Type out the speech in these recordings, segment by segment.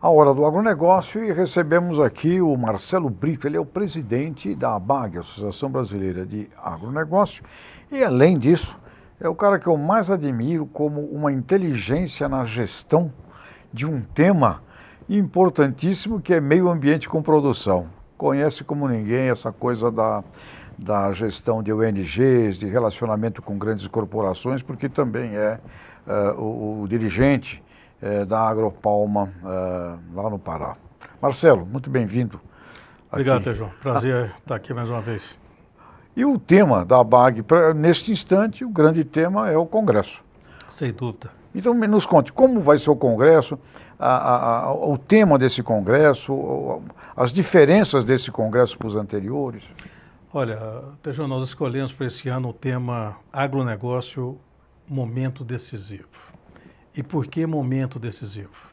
a Hora do Agronegócio, e recebemos aqui o Marcelo Brito. Ele é o presidente da ABAG, Associação Brasileira de Agronegócio, e além disso, é o cara que eu mais admiro como uma inteligência na gestão de um tema importantíssimo que é meio ambiente com produção. Conhece como ninguém essa coisa da gestão de ONGs, de relacionamento com grandes corporações, porque também é o dirigente da Agropalma lá no Pará. Marcelo, muito bem-vindo. Obrigado, Tejão. Prazer estar aqui mais uma vez. E o tema da ABAG, neste instante, o grande tema é o Congresso. Sem dúvida. Então, nos conte, como vai ser o Congresso, o tema desse Congresso, as diferenças desse Congresso para os anteriores? Olha, Tejão, nós escolhemos para esse ano o tema agronegócio, momento decisivo. E por que momento decisivo?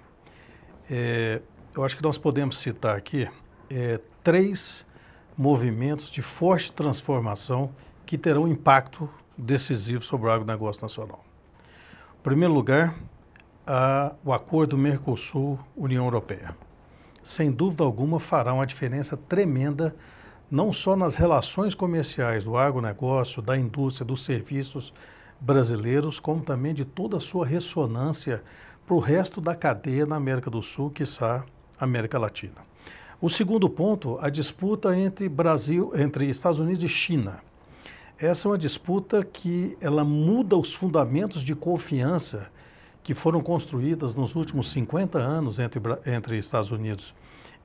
Eu acho que nós podemos citar aqui três movimentos de forte transformação que terão impacto decisivo sobre o agronegócio nacional. Em primeiro lugar, o acordo Mercosul-União Europeia. Sem dúvida alguma, fará uma diferença tremenda, não só nas relações comerciais do agronegócio, da indústria, dos serviços brasileiros, como também de toda a sua ressonância para o resto da cadeia na América do Sul, quiçá América Latina. O segundo ponto, a disputa entre Estados Unidos e China. Essa é uma disputa que ela muda os fundamentos de confiança que foram construídas nos últimos 50 anos entre Estados Unidos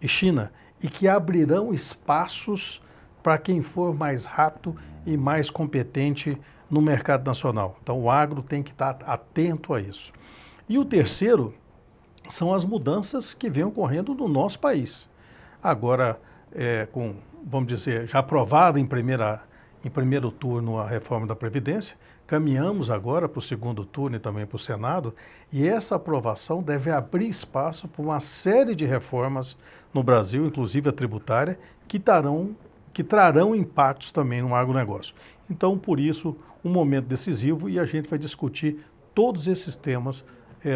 e China e que abrirão espaços para quem for mais rápido e mais competente no mercado nacional. Então o agro tem que estar atento a isso. E o terceiro são as mudanças que vêm ocorrendo no nosso país. Agora, vamos dizer, já aprovada em primeiro turno a reforma da Previdência, caminhamos agora para o segundo turno e também para o Senado, e essa aprovação deve abrir espaço para uma série de reformas no Brasil, inclusive a tributária, que trarão impactos também no agronegócio. Então, por isso, um momento decisivo, e a gente vai discutir todos esses temas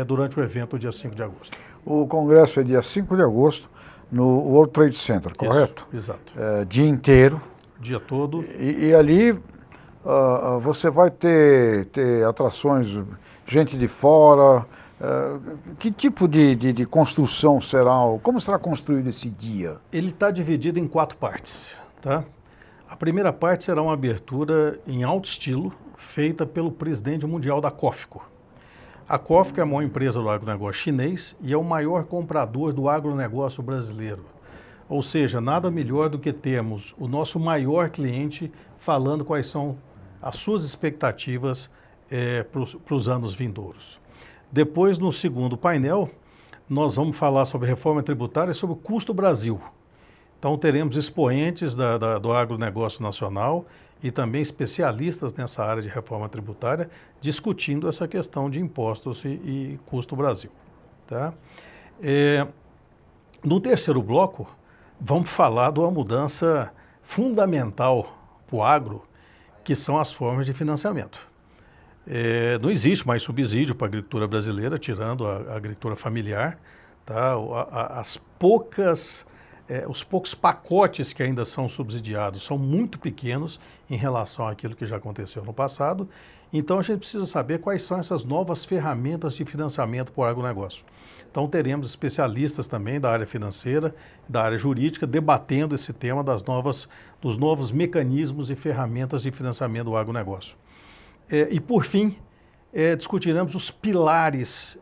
durante o evento, dia 5 de agosto. O Congresso é dia 5 de agosto, no World Trade Center, correto? Isso, exato. Dia inteiro. Dia todo. E ali você vai ter atrações, gente de fora. Que tipo de construção será? Como será construído esse dia? Ele está dividido em 4 partes, tá? A primeira parte será uma abertura em alto estilo, feita pelo presidente mundial da COFCO. A COFCO é a maior empresa do agronegócio chinês e é o maior comprador do agronegócio brasileiro. Ou seja, nada melhor do que termos o nosso maior cliente falando quais são as suas expectativas para os anos vindouros. Depois, no segundo painel, nós vamos falar sobre reforma tributária e sobre o custo Brasil. Então, teremos expoentes do agronegócio nacional e também especialistas nessa área de reforma tributária discutindo essa questão de impostos e custo Brasil. Tá? No terceiro bloco, vamos falar de uma mudança fundamental para o agro, que são as formas de financiamento. Não existe mais subsídio para a agricultura brasileira, tirando a agricultura familiar. Tá? Os poucos pacotes que ainda são subsidiados são muito pequenos em relação àquilo que já aconteceu no passado. Então a gente precisa saber quais são essas novas ferramentas de financiamento para o agronegócio. Então teremos especialistas também da área financeira, da área jurídica, debatendo esse tema dos novos mecanismos e ferramentas de financiamento do agronegócio. E por fim, discutiremos os pilares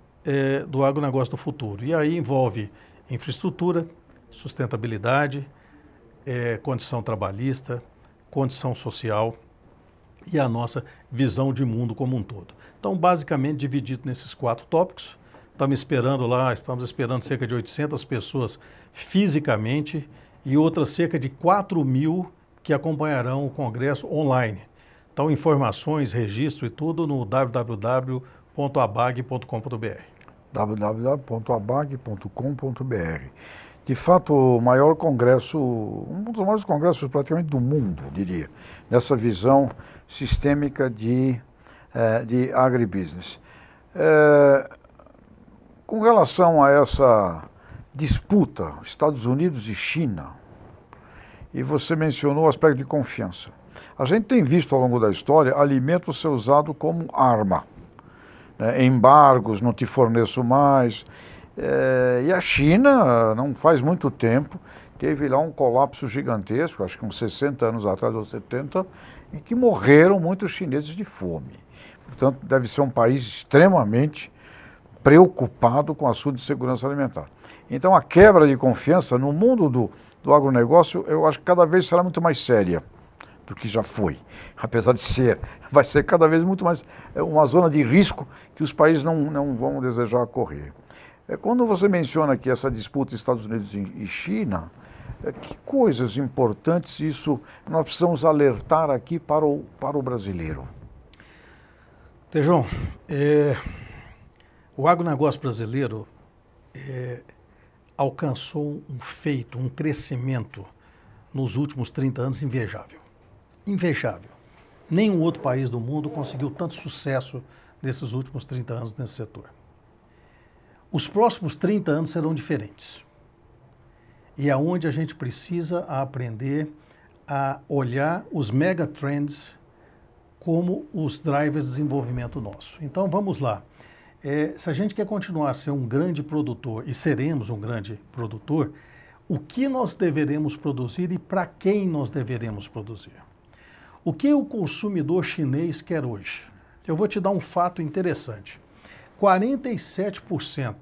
do agronegócio do futuro. E aí envolve infraestrutura, sustentabilidade, condição trabalhista, condição social e a nossa visão de mundo como um todo. Então, basicamente dividido nesses 4 tópicos. Estamos esperando cerca de 800 pessoas fisicamente e outras cerca de 4.000 que acompanharão o congresso online. Então, informações, registro e tudo no www.abag.com.br. www.abag.com.br. De fato, o maior congresso, um dos maiores congressos praticamente do mundo, diria, nessa visão sistêmica de agribusiness. Com relação a disputa Estados Unidos e China, e você mencionou o aspecto de confiança. A gente tem visto ao longo da história alimento ser usado como arma, né? Embargos, não te forneço mais. E a China, não faz muito tempo, teve lá um colapso gigantesco, acho que uns 60 anos atrás ou 70, em que morreram muitos chineses de fome. Portanto, deve ser um país extremamente preocupado com o assunto de segurança alimentar. Então, a quebra de confiança no mundo do agronegócio, eu acho que cada vez será muito mais séria do que já foi. Apesar de ser, vai ser cada vez muito mais uma zona de risco que os países não vão desejar correr. Quando você menciona aqui essa disputa Estados Unidos e China, que coisas importantes isso nós precisamos alertar aqui para o brasileiro? Tejão, o agronegócio brasileiro alcançou um feito, um crescimento nos últimos 30 anos invejável. Invejável. Nenhum outro país do mundo conseguiu tanto sucesso nesses últimos 30 anos nesse setor. Os próximos 30 anos serão diferentes. E é onde a gente precisa aprender a olhar os megatrends como os drivers de desenvolvimento nosso. Então vamos lá. Se a gente quer continuar a ser um grande produtor, e seremos um grande produtor, o que nós deveremos produzir e para quem nós deveremos produzir? O que o consumidor chinês quer hoje? Eu vou te dar um fato interessante. 47%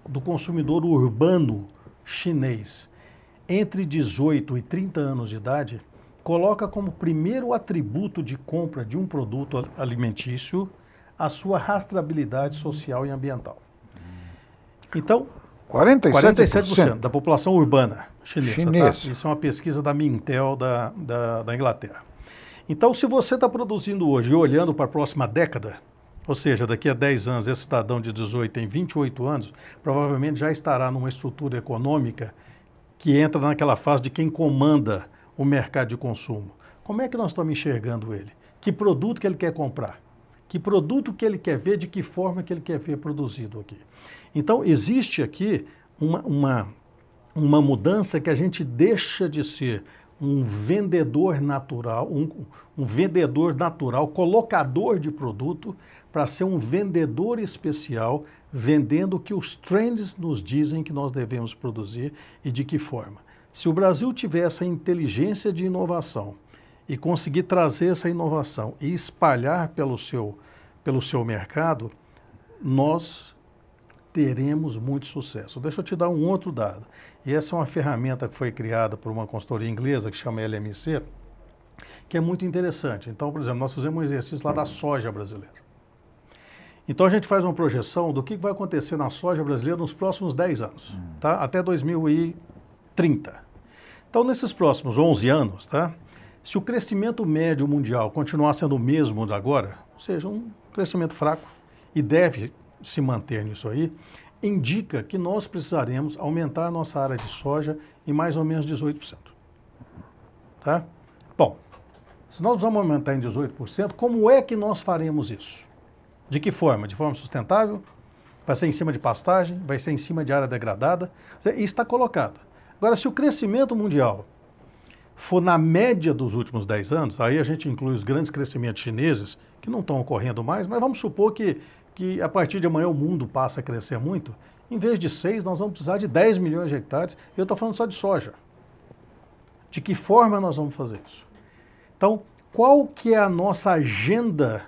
do consumidor urbano chinês entre 18 e 30 anos de idade coloca como primeiro atributo de compra de um produto alimentício a sua rastreabilidade social e ambiental. Então, 47% da população urbana chinesa. Tá? Isso é uma pesquisa da Mintel da Inglaterra. Então, se você está produzindo hoje e olhando para a próxima década, ou seja, daqui a 10 anos, esse cidadão de 18 tem 28 anos, provavelmente já estará numa estrutura econômica que entra naquela fase de quem comanda o mercado de consumo. Como é que nós estamos enxergando ele? Que produto que ele quer comprar? Que produto que ele quer ver, de que forma que ele quer ver produzido aqui? Então, existe aqui uma mudança que a gente deixa de ser um vendedor natural, um vendedor natural, colocador de produto, para ser um vendedor especial, vendendo o que os trends nos dizem que nós devemos produzir e de que forma. Se o Brasil tiver essa inteligência de inovação e conseguir trazer essa inovação e espalhar pelo seu mercado, nós teremos muito sucesso. Deixa eu te dar um outro dado. E essa é uma ferramenta que foi criada por uma consultoria inglesa que chama LMC, que é muito interessante. Então, por exemplo, nós fizemos um exercício lá da soja brasileira. Então, a gente faz uma projeção do que vai acontecer na soja brasileira nos próximos 10 anos, tá? Até 2030. Então, nesses próximos 11 anos, tá? Se o crescimento médio mundial continuar sendo o mesmo de agora, ou seja, um crescimento fraco, e deve se manter nisso aí, indica que nós precisaremos aumentar a nossa área de soja em mais ou menos 18%. Tá? Bom, se nós vamos aumentar em 18%, como é que nós faremos isso? De que forma? De forma sustentável? Vai ser em cima de pastagem? Vai ser em cima de área degradada? Isso está colocado. Agora, se o crescimento mundial for na média dos últimos 10 anos, aí a gente inclui os grandes crescimentos chineses, que não estão ocorrendo mais, mas vamos supor que a partir de amanhã o mundo passa a crescer muito, em vez de 6, nós vamos precisar de 10 milhões de hectares, e eu estou falando só de soja. De que forma nós vamos fazer isso? Então, qual que é a nossa agenda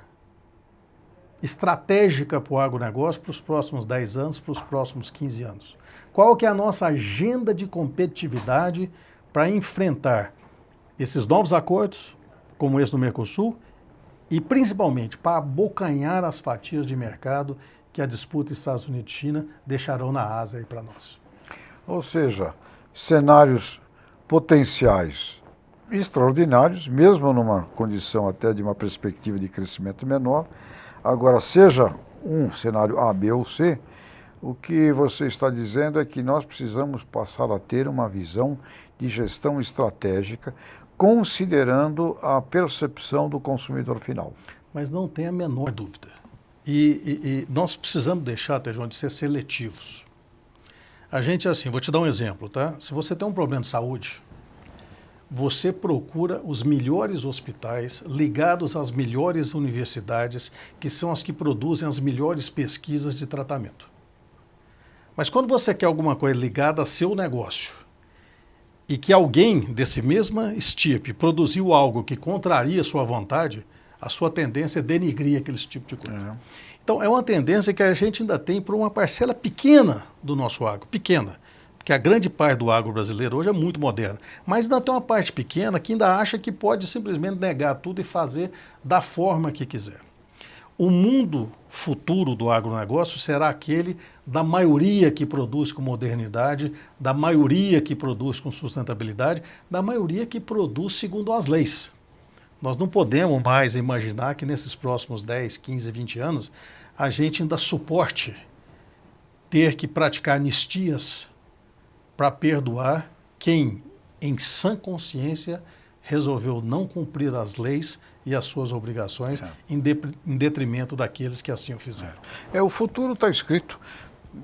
estratégica para o agronegócio para os próximos 10 anos, para os próximos 15 anos? Qual que é a nossa agenda de competitividade para enfrentar esses novos acordos, como esse do Mercosul, e principalmente para abocanhar as fatias de mercado que a disputa Estados Unidos-China deixarão na Ásia aí para nós? Ou seja, cenários potenciais extraordinários, mesmo numa condição até de uma perspectiva de crescimento menor. Agora, seja um cenário A, B ou C, o que você está dizendo é que nós precisamos passar a ter uma visão de gestão estratégica, considerando a percepção do consumidor final. Mas não tem a menor dúvida. E nós precisamos deixar, Tejão, de ser seletivos. A gente, assim, vou te dar um exemplo, tá? Se você tem um problema de saúde, você procura os melhores hospitais ligados às melhores universidades, que são as que produzem as melhores pesquisas de tratamento. Mas quando você quer alguma coisa ligada a seu negócio e que alguém desse mesma estirpe produziu algo que contraria a sua vontade, a sua tendência é denigrir aquele tipo de coisa. Então, é uma tendência que a gente ainda tem para uma parcela pequena do nosso agro, pequena, porque a grande parte do agro brasileiro hoje é muito moderna, mas ainda tem uma parte pequena que ainda acha que pode simplesmente negar tudo e fazer da forma que quiser. O mundo futuro do agronegócio será aquele da maioria que produz com modernidade, da maioria que produz com sustentabilidade, da maioria que produz segundo as leis. Nós não podemos mais imaginar que nesses próximos 10, 15, 20 anos a gente ainda suporte ter que praticar anistias para perdoar quem, em sã consciência, resolveu não cumprir as leis e as suas obrigações em detrimento daqueles que assim o fizeram. O futuro está escrito.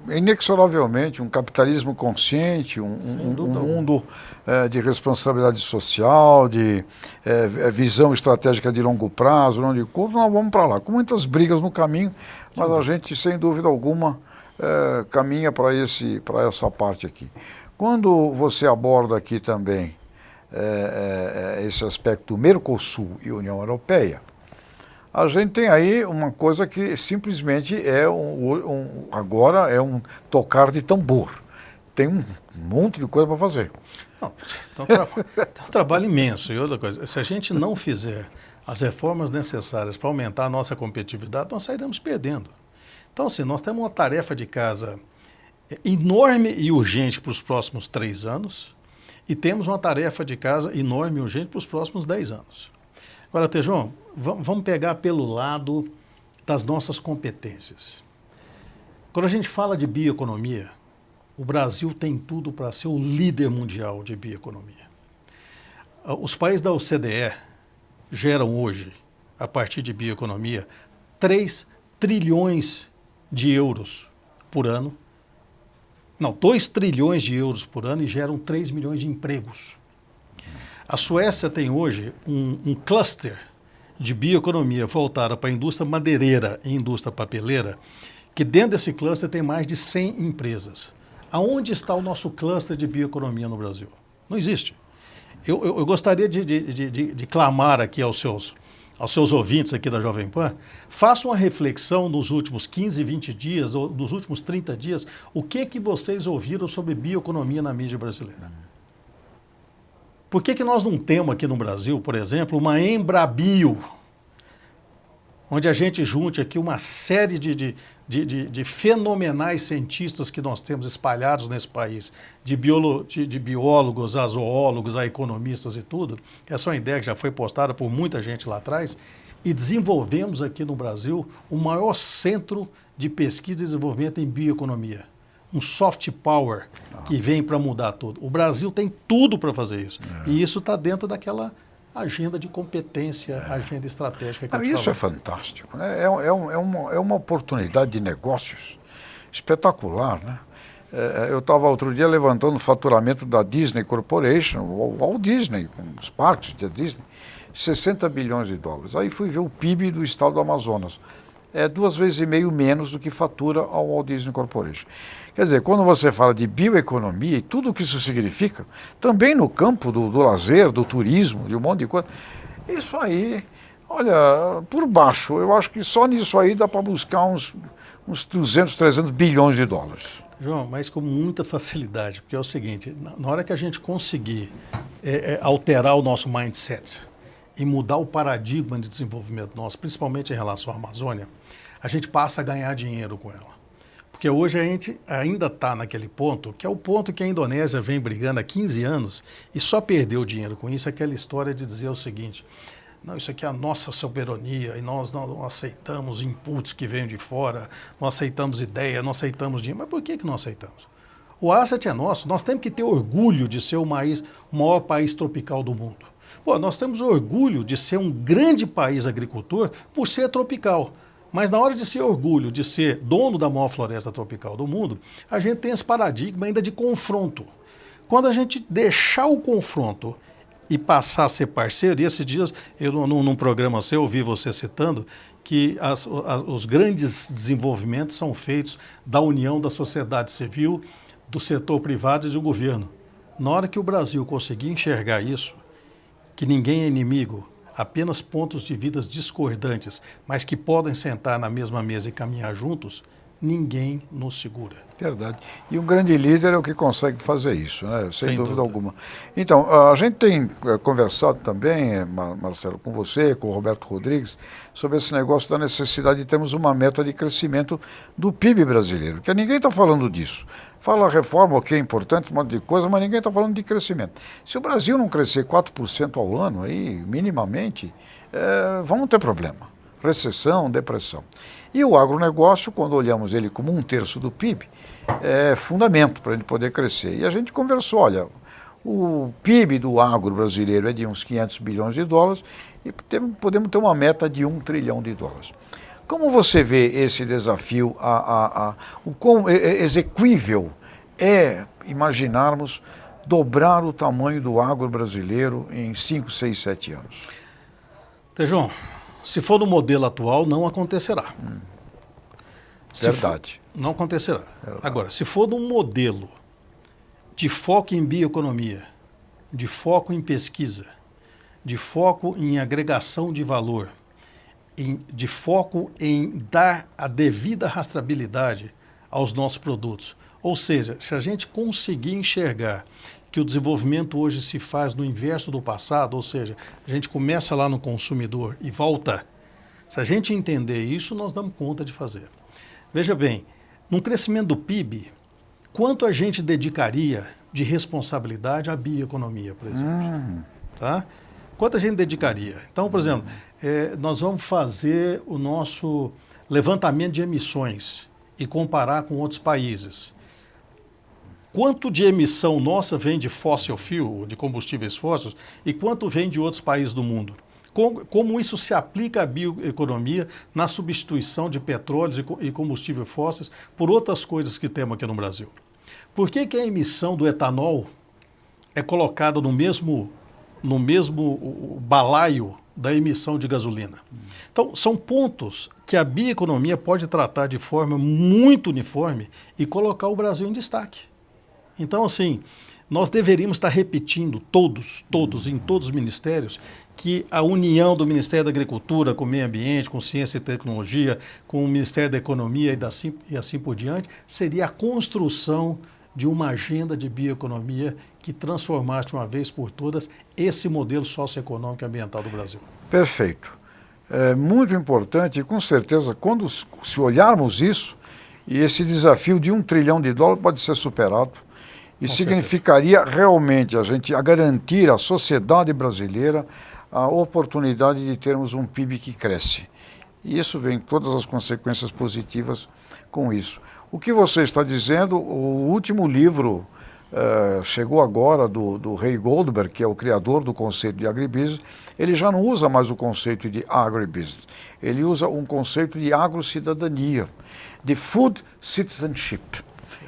Inexoravelmente, um capitalismo consciente, um mundo de responsabilidade social, de visão estratégica de longo prazo, não de curto, nós vamos para lá. Com muitas brigas no caminho, mas a gente, sem dúvida alguma, caminha para essa parte aqui. Quando você aborda aqui também esse aspecto do Mercosul e União Europeia, a gente tem aí uma coisa que simplesmente agora é um tocar de tambor. Tem um monte de coisa para fazer. Não, então, é um trabalho imenso. E outra coisa, se a gente não fizer as reformas necessárias para aumentar a nossa competitividade, nós sairemos perdendo. Então, assim, nós temos uma tarefa de casa enorme e urgente para os próximos 3 anos e temos uma tarefa de casa enorme e urgente para os próximos 10 anos. Agora, Tejão, vamos pegar pelo lado das nossas competências. Quando a gente fala de bioeconomia, o Brasil tem tudo para ser o líder mundial de bioeconomia. Os países da OCDE geram hoje, a partir de bioeconomia, 3 trilhões de euros por ano. Não, 2 trilhões de euros por ano e geram 3 milhões de empregos. A Suécia tem hoje um cluster de bioeconomia voltada para a indústria madeireira e indústria papeleira, que dentro desse cluster tem mais de 100 empresas. Aonde está o nosso cluster de bioeconomia no Brasil? Não existe. Eu gostaria de clamar aqui aos seus ouvintes aqui da Jovem Pan, façam uma reflexão nos últimos 15, 20 dias, ou nos últimos 30 dias, o que vocês ouviram sobre bioeconomia na mídia brasileira. Por que nós não temos aqui no Brasil, por exemplo, uma Embrabio, onde a gente junte aqui uma série de fenomenais cientistas que nós temos espalhados nesse país, de biólogos, a zoólogos, a economistas e tudo. Essa é uma ideia que já foi postada por muita gente lá atrás, e desenvolvemos aqui no Brasil o maior centro de pesquisa e desenvolvimento em bioeconomia. Um soft power que vem para mudar tudo. O Brasil tem tudo para fazer isso. E isso está dentro daquela agenda de competência, agenda estratégica que eu te falei. Isso é fantástico, né? É uma oportunidade de negócios espetacular, né? Eu estava outro dia levantando o faturamento da Disney Corporation, o Walt Disney, com os parques da Disney, 60 bilhões de dólares. Aí fui ver o PIB do estado do Amazonas. É 2,5 vezes menos do que fatura ao Walt Disney Corporation. Quer dizer, quando você fala de bioeconomia e tudo o que isso significa, também no campo do lazer, do turismo, de um monte de coisa, isso aí, olha, por baixo, eu acho que só nisso aí dá para buscar uns 200, 300 bilhões de dólares. João, mas com muita facilidade, porque é o seguinte, na hora que a gente conseguir alterar o nosso mindset e mudar o paradigma de desenvolvimento nosso, principalmente em relação à Amazônia, a gente passa a ganhar dinheiro com ela. Porque hoje a gente ainda está naquele ponto, que é o ponto que a Indonésia vem brigando há 15 anos e só perdeu dinheiro com isso, aquela história de dizer o seguinte, não, isso aqui é a nossa soberania e nós não aceitamos inputs que vêm de fora, não aceitamos ideia, não aceitamos dinheiro. Mas por que não aceitamos? O asset é nosso, nós temos que ter orgulho de ser o maior país tropical do mundo. Pô, nós temos orgulho de ser um grande país agricultor por ser tropical. Mas na hora de ser orgulho, de ser dono da maior floresta tropical do mundo, a gente tem esse paradigma ainda de confronto. Quando a gente deixar o confronto e passar a ser parceiro, e esses dias, num programa seu, eu ouvi você citando que os grandes desenvolvimentos são feitos da união da sociedade civil, do setor privado e do governo. Na hora que o Brasil conseguir enxergar isso, que ninguém é inimigo, apenas pontos de vidas discordantes, mas que podem sentar na mesma mesa e caminhar juntos, ninguém nos segura. Verdade. E um grande líder é o que consegue fazer isso, né? Sem dúvida alguma. Então, a gente tem conversado também, Marcelo, com você, com o Roberto Rodrigues, sobre esse negócio da necessidade de termos uma meta de crescimento do PIB brasileiro, porque ninguém está falando disso. Fala reforma, ok, importante, um monte de coisa, mas ninguém está falando de crescimento. Se o Brasil não crescer 4% ao ano, aí, minimamente, vamos ter problema. Recessão, depressão. E o agronegócio, quando olhamos ele como 1/3 do PIB, é fundamento para a gente poder crescer. E a gente conversou, olha, o PIB do agro brasileiro é de uns 500 bilhões de dólares e podemos ter uma meta de 1 trilhão de dólares. Como você vê esse desafio, o quão exequível é imaginarmos dobrar o tamanho do agro brasileiro em 5, 6, 7 anos? Tejão, se for no modelo atual, não acontecerá. Verdade. Não acontecerá. Verdade. Agora, se for num modelo de foco em bioeconomia, de foco em pesquisa, de foco em agregação de valor, de foco em dar a devida rastreabilidade aos nossos produtos. Ou seja, se a gente conseguir enxergar que o desenvolvimento hoje se faz no inverso do passado, ou seja, a gente começa lá no consumidor e volta, se a gente entender isso, nós damos conta de fazer. Veja bem, no crescimento do PIB, quanto a gente dedicaria de responsabilidade à bioeconomia, por exemplo? Tá? Quanto a gente dedicaria? Então, por exemplo, nós vamos fazer o nosso levantamento de emissões e comparar com outros países. Quanto de emissão nossa vem de fossil fuel, de combustíveis fósseis, e quanto vem de outros países do mundo? Como isso se aplica à bioeconomia na substituição de petróleos e combustíveis fósseis por outras coisas que temos aqui no Brasil? Por que a emissão do etanol é colocada no mesmo balaio da emissão de gasolina? Então, são pontos que a bioeconomia pode tratar de forma muito uniforme e colocar o Brasil em destaque. Então, assim, nós deveríamos estar repetindo todos, em todos os ministérios, que a união do Ministério da Agricultura com o Meio Ambiente, com Ciência e Tecnologia, com o Ministério da Economia e assim por diante, seria a construção de uma agenda de bioeconomia que transformasse de uma vez por todas esse modelo socioeconômico e ambiental do Brasil. Perfeito. É muito importante e com certeza, se olharmos isso, e esse desafio de 1 trilhão de dólares pode ser superado, e significaria realmente a garantir à sociedade brasileira a oportunidade de termos um PIB que cresce. E isso vem todas as consequências positivas com isso. O que você está dizendo, o último livro chegou agora do Ray Goldberg, que é o criador do conceito de agribusiness, ele já não usa mais o conceito de agribusiness, ele usa um conceito de agrocidadania, de food citizenship.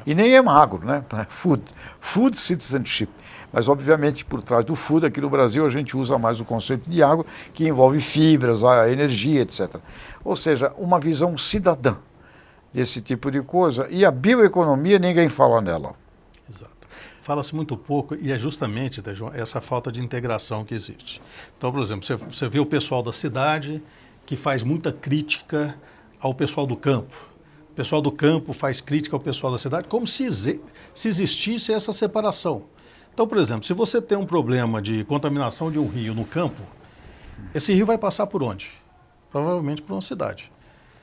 E nem é magro, né? Food citizenship. Mas, obviamente, por trás do food, aqui no Brasil, a gente usa mais o conceito de agro, que envolve fibras, a energia, etc. Ou seja, uma visão cidadã desse tipo de coisa. E a bioeconomia, ninguém fala nela. Exato. Fala-se muito pouco e é justamente, Tejão, essa falta de integração que existe. Então, por exemplo, você vê o pessoal da cidade que faz muita crítica ao pessoal do campo. O pessoal do campo faz crítica ao pessoal da cidade, como se existisse essa separação. Então, por exemplo, se você tem um problema de contaminação de um rio no campo, esse rio vai passar por onde? Provavelmente por uma cidade.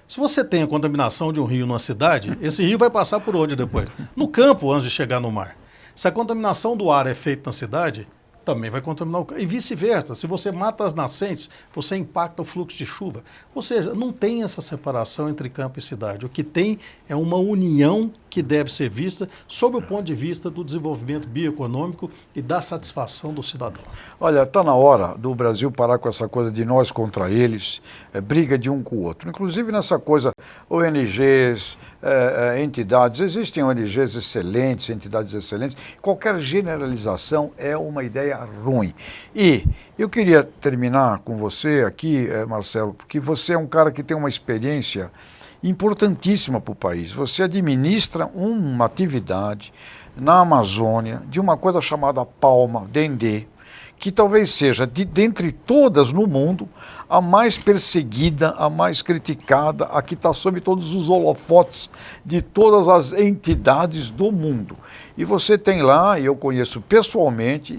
Se você tem a contaminação de um rio numa cidade, esse rio vai passar por onde depois? No campo, antes de chegar no mar. Se a contaminação do ar é feita na cidade, também vai contaminar o campo. E vice-versa, se você mata as nascentes, você impacta o fluxo de chuva. Ou seja, não tem essa separação entre campo e cidade. O que tem é uma união que deve ser vista sob o ponto de vista do desenvolvimento bioeconômico e da satisfação do cidadão. Olha, está na hora do Brasil parar com essa coisa de nós contra eles, briga de um com o outro. Inclusive nessa coisa, ONGs, entidades, existem ONGs excelentes, entidades excelentes, qualquer generalização é uma ideia ruim. E eu queria terminar com você aqui, Marcelo, porque você é um cara que tem uma experiência importantíssima para o país. Você administra uma atividade na Amazônia de uma coisa chamada palma, dendê, que talvez seja, dentre todas no mundo, a mais perseguida, a mais criticada, a que está sob todos os holofotes de todas as entidades do mundo. E você tem lá, e eu conheço pessoalmente,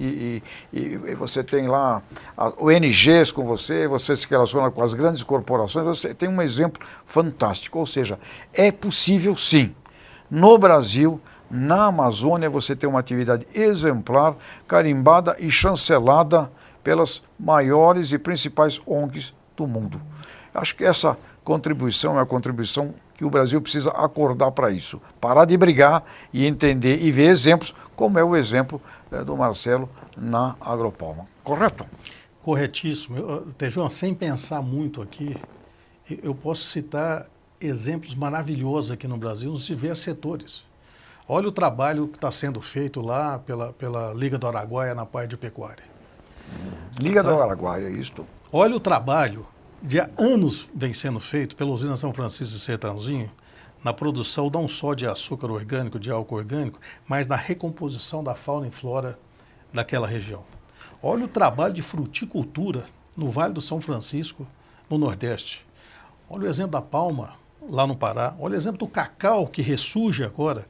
e você tem lá ONGs com você se relaciona com as grandes corporações, você tem um exemplo fantástico. Ou seja, é possível sim, no Brasil, na Amazônia, você tem uma atividade exemplar, carimbada e chancelada pelas maiores e principais ONGs do mundo. Acho que essa contribuição é a contribuição que o Brasil precisa acordar para isso. Parar de brigar e entender e ver exemplos, como é o exemplo do Marcelo na Agropalma. Correto? Corretíssimo. Tejon, sem pensar muito aqui, eu posso citar exemplos maravilhosos aqui no Brasil nos diversos setores. Olha o trabalho que está sendo feito lá pela Liga do Araguaia na parte de pecuária. Liga do Araguaia, isto. Olha o trabalho de há anos vem sendo feito pela usina São Francisco de Sertãozinho na produção não só de açúcar orgânico, de álcool orgânico, mas na recomposição da fauna e flora daquela região. Olha o trabalho de fruticultura no Vale do São Francisco, no Nordeste. Olha o exemplo da palma lá no Pará. Olha o exemplo do cacau que ressurge agora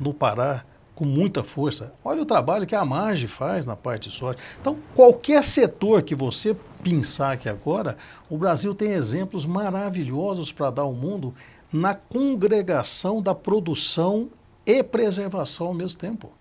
no Pará, com muita força. Olha o trabalho que a Amage faz na parte de soja. Então, qualquer setor que você pensar aqui agora, o Brasil tem exemplos maravilhosos para dar ao mundo na congregação da produção e preservação ao mesmo tempo.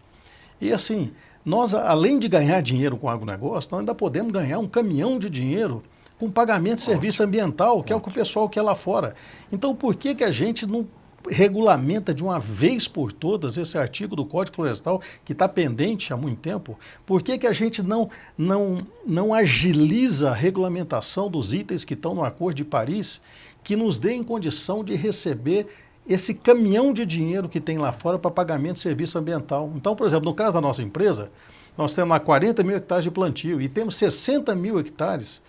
E assim, nós, além de ganhar dinheiro com o agronegócio, nós ainda podemos ganhar um caminhão de dinheiro com pagamento de serviço ambiental, que é o que o pessoal quer lá fora. Então, por que a gente não regulamenta de uma vez por todas esse artigo do Código Florestal que está pendente há muito tempo? Por que a gente não agiliza a regulamentação dos itens que estão no Acordo de Paris, que nos dê em condição de receber esse caminhão de dinheiro que tem lá fora para pagamento de serviço ambiental? Então, por exemplo, no caso da nossa empresa, nós temos lá 40 mil hectares de plantio e temos 60 mil hectares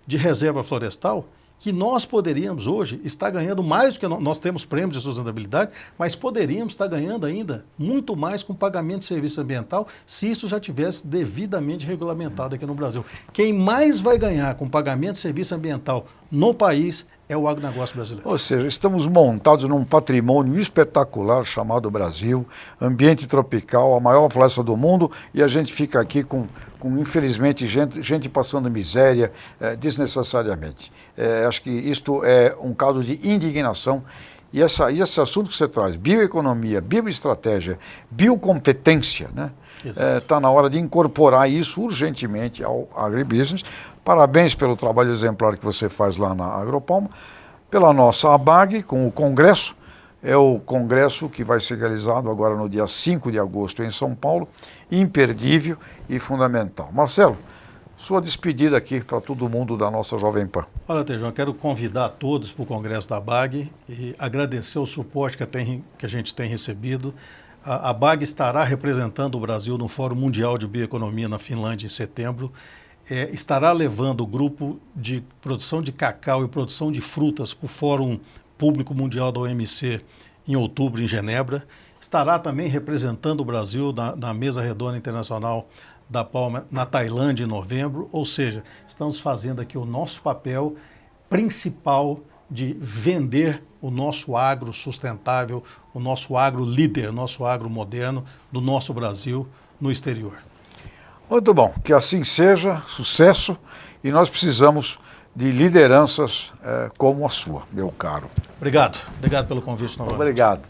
de reserva florestal, que nós poderíamos hoje estar ganhando mais do que nós temos prêmios de sustentabilidade, mas poderíamos estar ganhando ainda muito mais com pagamento de serviço ambiental se isso já tivesse devidamente regulamentado aqui no Brasil. Quem mais vai ganhar com pagamento de serviço ambiental no país é o agronegócio brasileiro. Ou seja, estamos montados num patrimônio espetacular chamado Brasil, ambiente tropical, a maior floresta do mundo, e a gente fica aqui com infelizmente, gente passando miséria desnecessariamente. Acho que isto é um caso de indignação. E esse assunto que você traz, bioeconomia, bioestratégia, biocompetência, né? Está na hora de incorporar isso urgentemente ao agribusiness. Parabéns pelo trabalho exemplar que você faz lá na Agropalma, pela nossa ABAG, com o Congresso. É o congresso que vai ser realizado agora no dia 5 de agosto em São Paulo, imperdível e fundamental. Marcelo, sua despedida aqui para todo mundo da nossa Jovem Pan. Olha, Tejon, eu quero convidar todos para o Congresso da ABAG e agradecer o suporte que a gente tem recebido. A ABAG estará representando o Brasil no Fórum Mundial de Bioeconomia na Finlândia em setembro. Estará levando o grupo de produção de cacau e produção de frutas para o Fórum Público Mundial da OMC em outubro em Genebra. Estará também representando o Brasil na Mesa Redonda Internacional da Palma na Tailândia em novembro. Ou seja, estamos fazendo aqui o nosso papel principal de vender o nosso agro sustentável, o nosso agro líder, o nosso agro moderno do nosso Brasil no exterior. Muito bom, que assim seja, sucesso, e nós precisamos de lideranças como a sua, meu caro. Obrigado pelo convite novamente. Obrigado.